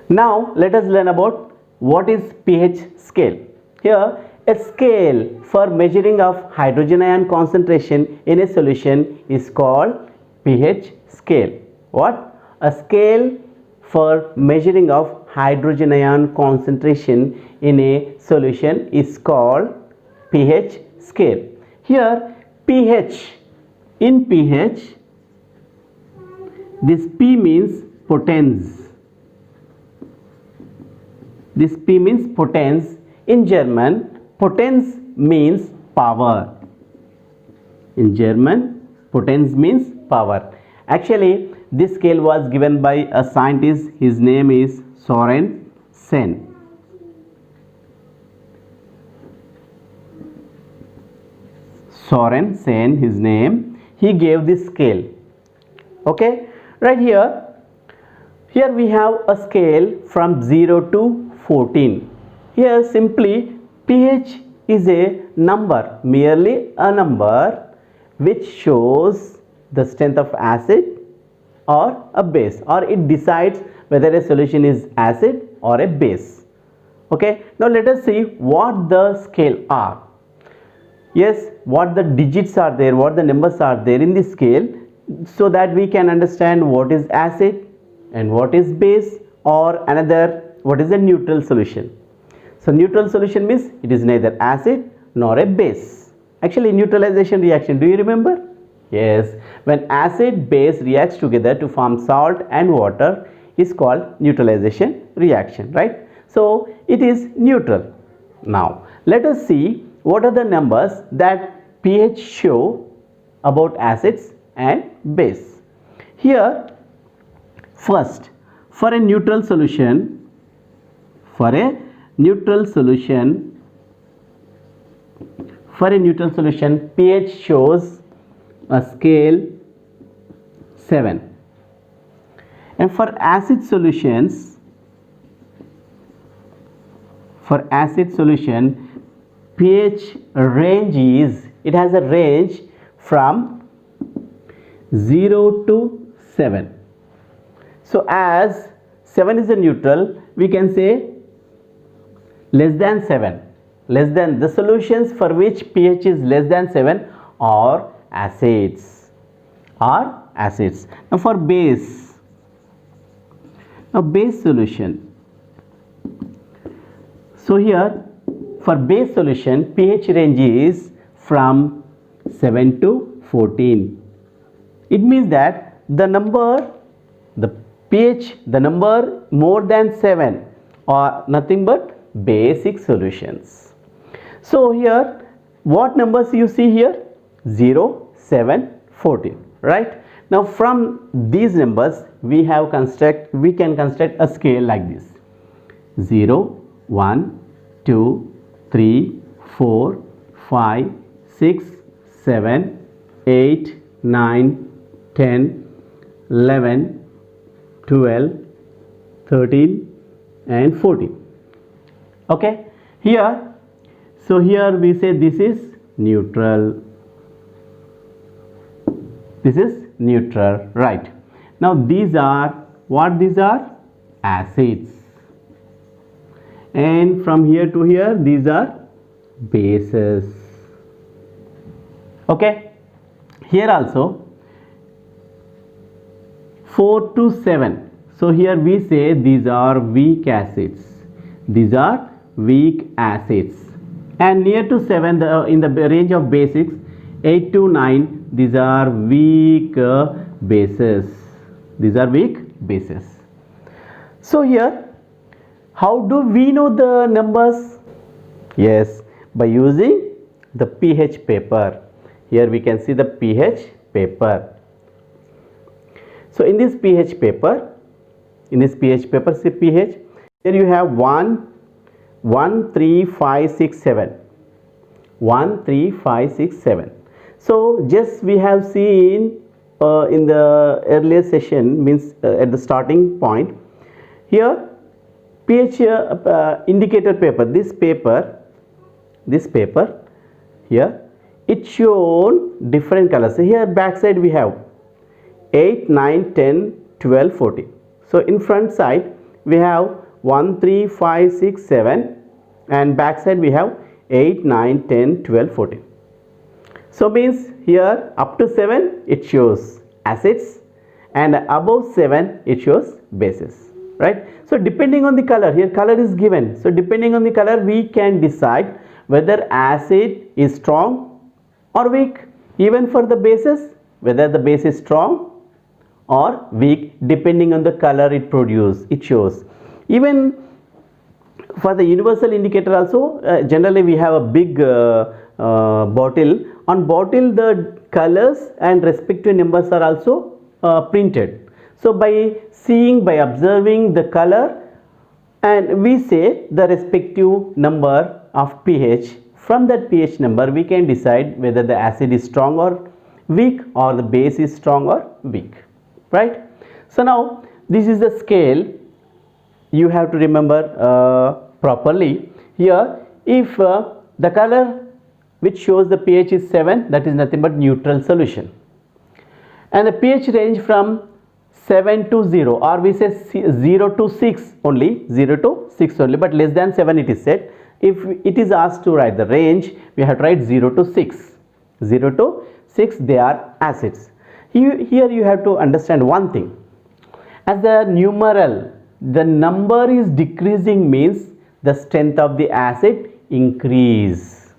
Now let us learn about what is pH scale. Here a scale for measuring of hydrogen ion concentration in a solution is called pH scale. What? A scale for measuring of hydrogen ion concentration in a solution is called pH scale. Here pH, in pH this P means potence. This P means potence. In German, potence means power. In German, potence means power. Actually, this scale was given by a scientist. His name is Sorensen. Sorensen, his name. He gave this scale. Okay, right here. Here we have a scale from 0 to 14. Here simply pH is a number, merely a number which shows the strength of acid or a base, or it decides whether a solution is acid or a base. Okay, now let us see what the scale are. Yes, what the digits are there, what the numbers are there in this scale, so that we can understand what is acid and what is base, or another, what is a neutral solution. So neutral solution means it is neither acid nor a base. Actually, neutralization reaction, do you remember? Yes, when acid base reacts together to form salt and water is called neutralization reaction, right? So it is neutral. Now let us see what are the numbers that pH show about acids and base. Here first, for a neutral solution, pH shows a scale 7, and for acid solutions, pH range is, it has a range from 0 to 7. So as 7 is a neutral, we can say less than 7. Less than, the solutions for which pH is less than 7 are acids. Now for base, base solution. So here for base solution, pH range is from 7 to 14. It means that the number, the pH, the number more than 7 are nothing but basic solutions. So here what numbers you see here? 0, 7, 14, right? Now from these numbers we can construct a scale like this: 0, 1, 2, 3, 4, 5, 6, 7, 8, 9, 10, 11, 12, 13 and 14. Okay, here, so here we say this is neutral. This is neutral, right? Now these are what? These are acids, and from here to here these are bases. Okay, here also 4 to 7. So here we say these are weak acids. These are weak acids. And near to 7, in the range of basics, 8 to 9, these are weak bases. These are weak bases. So here, how do we know the numbers? Yes, by using the pH paper. Here we can see the pH paper. So in this pH paper, see pH. Here you have 1, 3, 5, 6, 7. 1, 3, 5, 6, 7. So just we have seen in the earlier session, means at the starting point. Here pH indicator paper, this paper here, it shown different colors. So here backside we have 8, 9, 10, 12, 14. So in front side we have 1, 3, 5, 6, 7, and back side we have 8, 9, 10, 12, 14. So means here up to 7 it shows acids, and above 7 it shows bases, right? So depending on the color, here color is given, so depending on the color we can decide whether acid is strong or weak. Even for the bases, whether the base is strong or weak, depending on the color it shows. Even for the universal indicator also, generally we have a big bottle. On bottle the colors and respective numbers are also printed. So by observing the color, and we say the respective number of pH, from that pH number we can decide whether the acid is strong or weak, or the base is strong or weak, right? So now this is the scale you have to remember properly. Here if the color which shows the pH is 7, that is nothing but neutral solution, and the pH range from 7 to 0, or we say 0 to 6 only, 0 to 6 only, but less than 7 it is said. If it is asked to write the range, we have to write 0 to 6. 0 to 6 they are acids. Here you have to understand one thing. As the numeral, the number is decreasing means the strength of the acid increase.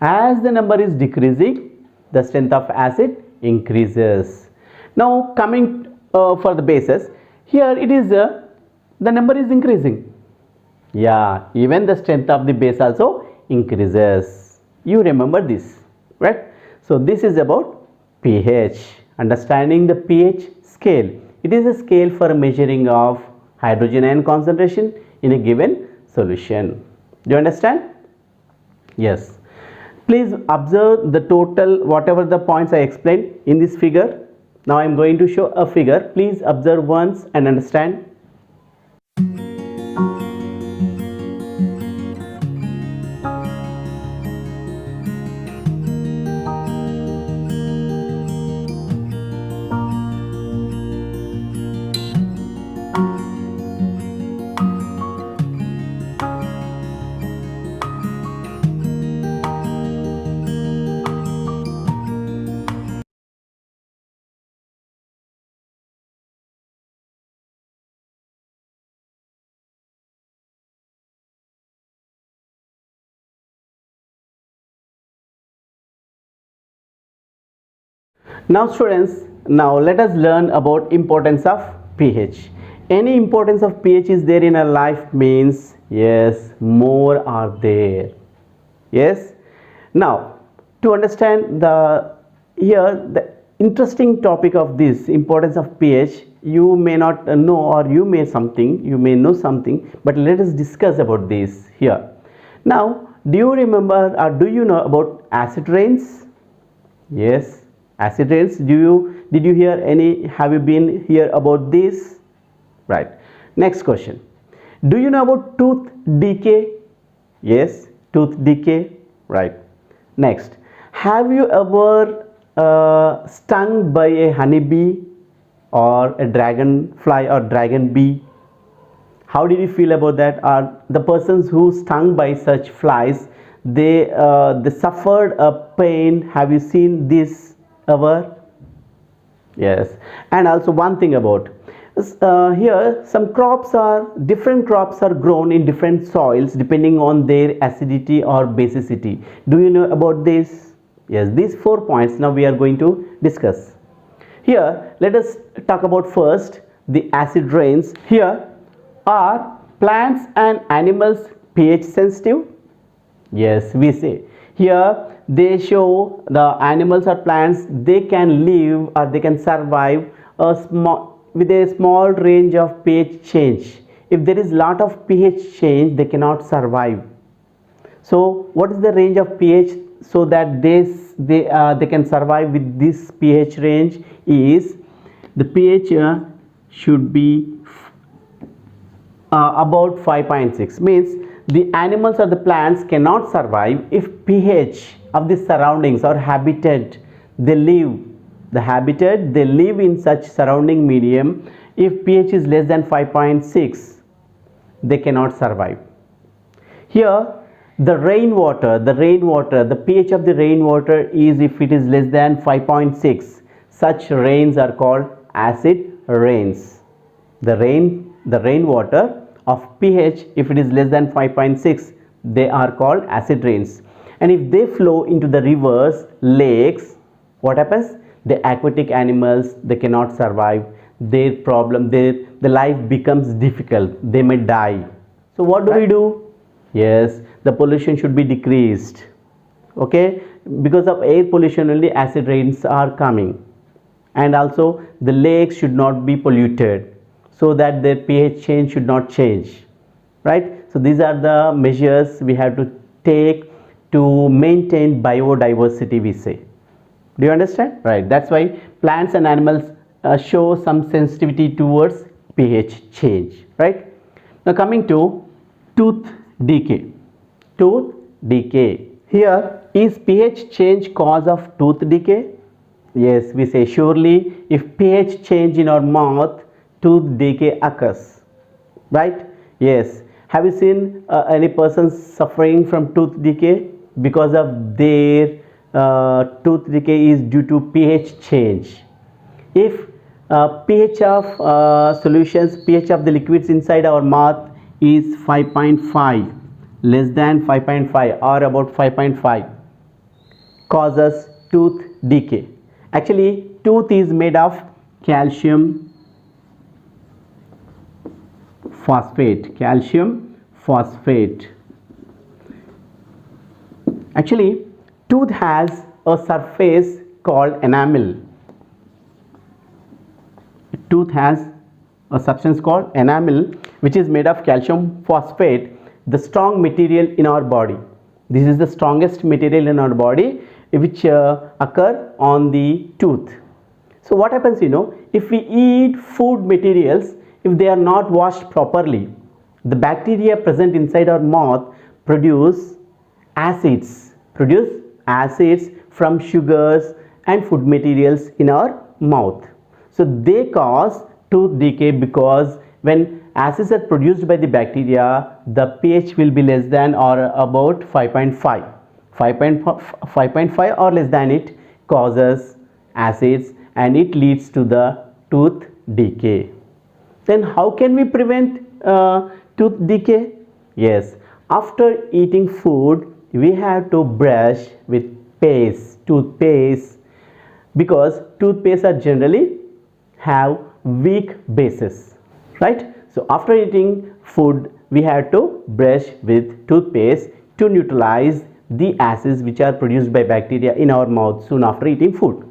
As the number is decreasing, the strength of acid increases. Now coming for the bases, here it is the number is increasing. Yeah, even the strength of the base also increases. You remember this, right? So this is about pH. Understanding the pH scale. It is a scale for measuring of hydrogen ion concentration in a given solution. Do you understand? Yes. Please observe the total, whatever the points I explained in this figure. Now I am going to show a figure. Please observe once and understand. Now students, now let us learn about importance of pH. Any importance of pH is there in our life means, yes, more are there. Yes. Now to understand the interesting topic of this importance of pH, you may not know, or you may know something, but let us discuss about this here. Now do you remember or do you know about acid rains? Yes. Acid rains, did you hear any, have you been here about this? Right. Next question. Do you know about tooth decay? Yes, tooth decay. Right. Next. Have you ever stung by a honeybee or a dragonfly or dragon bee? How did you feel about that? Or the persons who stung by such flies, they suffered a pain. Have you seen this ever? Yes. And also one thing about here, some different crops are grown in different soils depending on their acidity or basicity. Do you know about this? Yes, these 4 points now we are going to discuss. Here let us talk about first the acid rains. Here, are plants and animals pH sensitive? Yes, we say here they show the animals or plants, they can live or they can survive with a small range of pH change. If there is lot of pH change, they cannot survive. So what is the range of pH so that they can survive with this pH range? Is the pH should be about 5.6, means the animals or the plants cannot survive if pH of the surroundings or habitat they live in such surrounding medium, if pH is less than 5.6, they cannot survive. Here the rainwater, the pH of the rainwater is, if it is less than 5.6, such rains are called acid rains. The rainwater of pH, if it is less than 5.6, they are called acid rains. And if they flow into the rivers, lakes, what happens? The aquatic animals, they cannot survive. Their life becomes difficult. They may die. So what do we do? Yes, the pollution should be decreased. Okay, because of air pollution only acid rains are coming. And also the lakes should not be polluted, so that their pH change should not change, right? So these are the measures we have to take to maintain biodiversity, we say. Do you understand? Right, that's why plants and animals show some sensitivity towards pH change, right? Now coming to tooth decay. Tooth decay. Here, is pH change cause of tooth decay? Yes, we say surely if pH change in our mouth, tooth decay occurs, right? Yes. Have you seen any person suffering from tooth decay? Because of their tooth decay is due to pH change. If pH of solutions, pH of the liquids inside our mouth is 5.5, less than 5.5 or about 5.5, causes tooth decay. Actually, tooth is made of calcium phosphate. Actually, tooth has a surface called enamel. Tooth has a substance called enamel, which is made of calcium phosphate, the strong material in our body. This is the strongest material in our body, which occur on the tooth. So what happens, if we eat food materials, if they are not washed properly, the bacteria present inside our mouth produce acids from sugars and food materials in our mouth. So they cause tooth decay, because when acids are produced by the bacteria, the pH will be less than or about 5.5. 5.5 or less than it causes acids, and it leads to the tooth decay. Then how can we prevent tooth decay? Yes, after eating food, we have to brush with toothpaste, because toothpaste are generally have weak bases, right? So after eating food, we have to brush with toothpaste to neutralize the acids which are produced by bacteria in our mouth soon after eating food,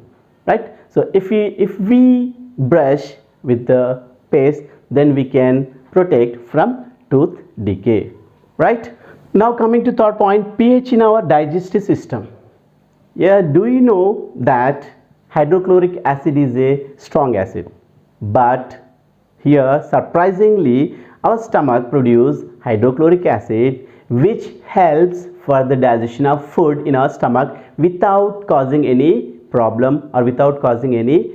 right? So if we brush with the paste, then we can protect from tooth decay, right? Now coming to third point, pH in our digestive system. Yeah, do you know that hydrochloric acid is a strong acid, but here surprisingly our stomach produces hydrochloric acid, which helps for the digestion of food in our stomach without causing any problem or without causing any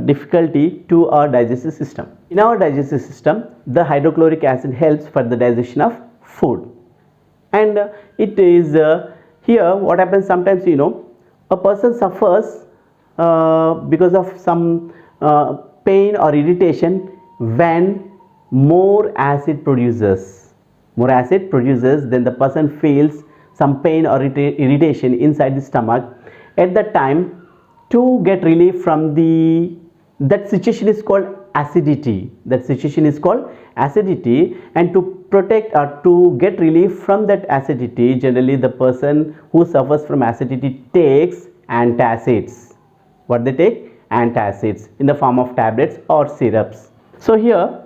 difficulty to our digestive system. In our digestive system, the hydrochloric acid helps for the digestion of food, and it is here what happens sometimes, a person suffers because of some pain or irritation when more acid produces, then the person feels some pain or irritation inside the stomach. At that time, to get relief from that situation is called acidity. And to protect or to get relief from that acidity, generally the person who suffers from acidity takes antacids. What they take? Antacids in the form of tablets or syrups. So here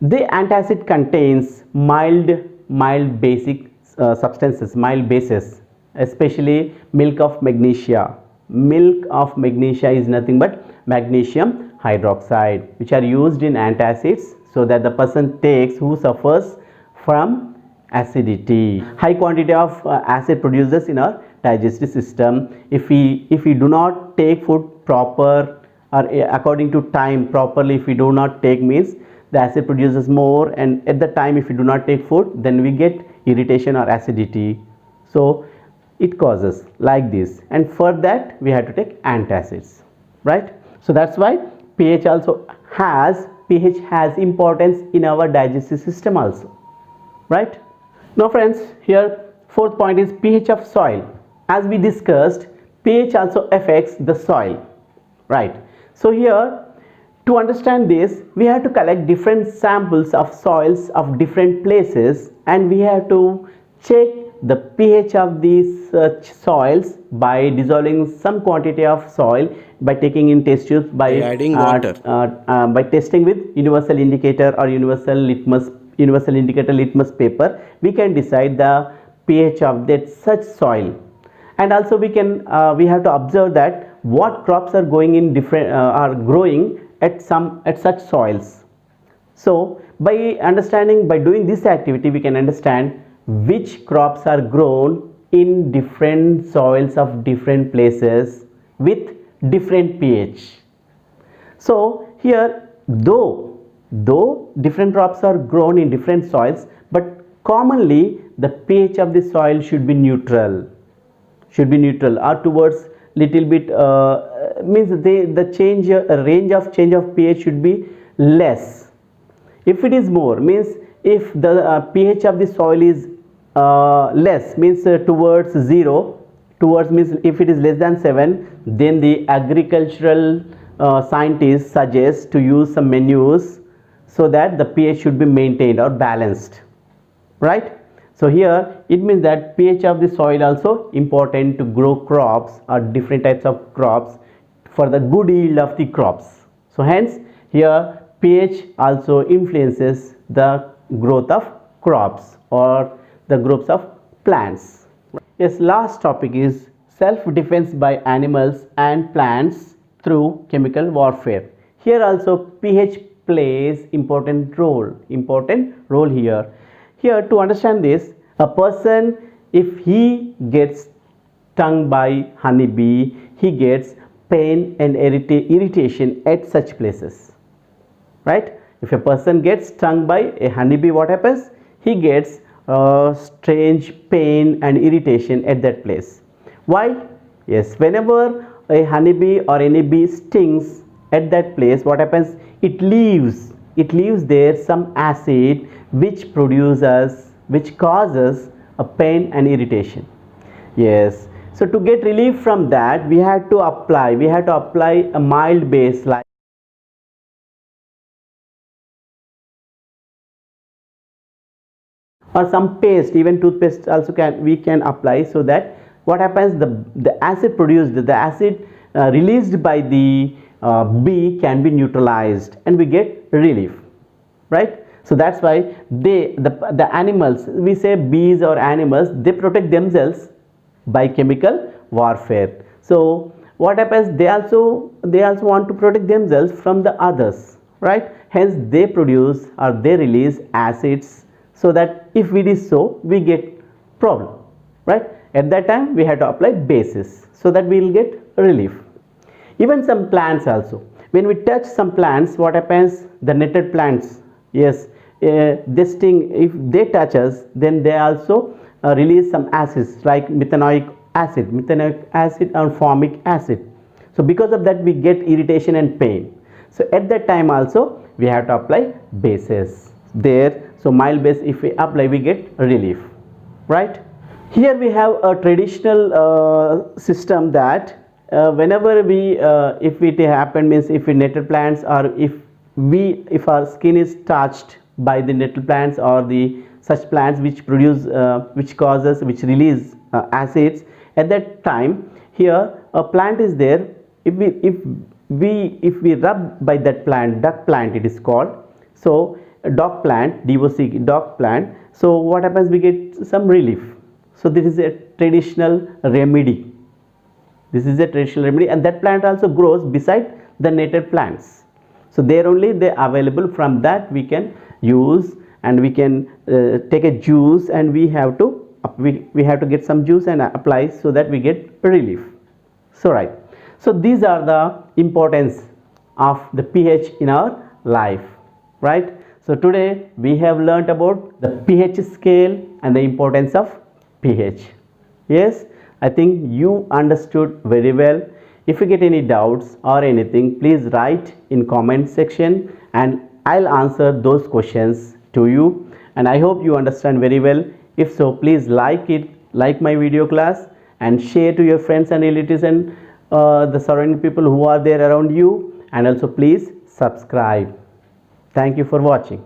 the antacid contains mild basic substances, mild bases, especially milk of magnesia. Milk of magnesia is nothing but magnesium hydroxide, which are used in antacids, so that the person takes who suffers from acidity. High quantity of acid produces in our digestive system. If we do not take food proper or according to time properly if we do not take, means the acid produces more, and at the time if we do not take food, then we get irritation or acidity. So it causes like this, and for that we have to take antacids, right? So that's why pH has importance in our digestive system also, right? Now friends, here fourth point is pH of soil. As we discussed, pH also affects the soil, right? So here, to understand this, we have to collect different samples of soils of different places, and we have to check the pH of these soils by dissolving some quantity of soil, by taking in test tubes, by adding water, by testing with universal indicator or universal indicator litmus paper. We can decide the pH of that such soil, and also we have to observe that what crops are going in different are growing at such soils. So by doing this activity, we can understand which crops are grown in different soils of different places with different pH. So here, though different crops are grown in different soils, but commonly the pH of the soil should be neutral or towards little bit, means the range of change of pH should be less. If it is more, means if the pH of the soil is less, means towards 0, means if it is less than 7, then the agricultural scientists suggest to use some manures so that the pH should be maintained or balanced, right? So here it means that pH of the soil also important to grow crops or different types of crops for the good yield of the crops. So hence here pH also influences the growth of crops or the groups of plants. Yes, last topic is self-defense by animals and plants through chemical warfare. Here also pH plays important role here. Here, to understand this, a person, if he gets stung by honeybee, he gets pain and irritation at such places, right? If a person gets stung by a honeybee, what happens? He gets strange pain and irritation at that place. Why? Yes, whenever a honeybee or any bee stings at that place, what happens? It leaves there some acid which causes a pain and irritation. Yes, so to get relief from that, we had to apply a mild base like or some paste, even toothpaste also we can apply, so that what happens, the acid released by the bee can be neutralized and we get relief, right? So that's why the animals, we say bees or animals, they protect themselves by chemical warfare. So what happens, they also want to protect themselves from the others, right? Hence they produce or they release acids, so that if it is so, we get problem, right? At that time we have to apply bases so that we will get relief. Even some plants also, when we touch some plants, what happens, the netted plants, yes, they sting. If they touch us, then they also release some acids like methanoic acid or formic acid. So because of that we get irritation and pain. So at that time also we have to apply bases there. So mild base, if we apply, we get relief, right? Here we have a traditional system that whenever we if it happen, means if we netted plants, or if our skin is touched by the netted plants or the such plants which produce which release acids, at that time here a plant is there. If we rub by that plant, duck plant it is called, so dog plant, dog plant, so what happens, we get some relief. So this is a traditional remedy, and that plant also grows beside the native plants. So there only they available, from that we can use, and we can take a juice, and we have to get some juice and apply, so that we get relief. So right, so these are the importance of the pH in our life, right? So today we have learnt about the pH scale and the importance of pH. Yes, I think you understood very well. If you get any doubts or anything, please write in comment section and I'll answer those questions to you. And I hope you understand very well. If so, please like my video class and share to your friends and relatives and the surrounding people who are there around you, and also please subscribe. Thank you for watching.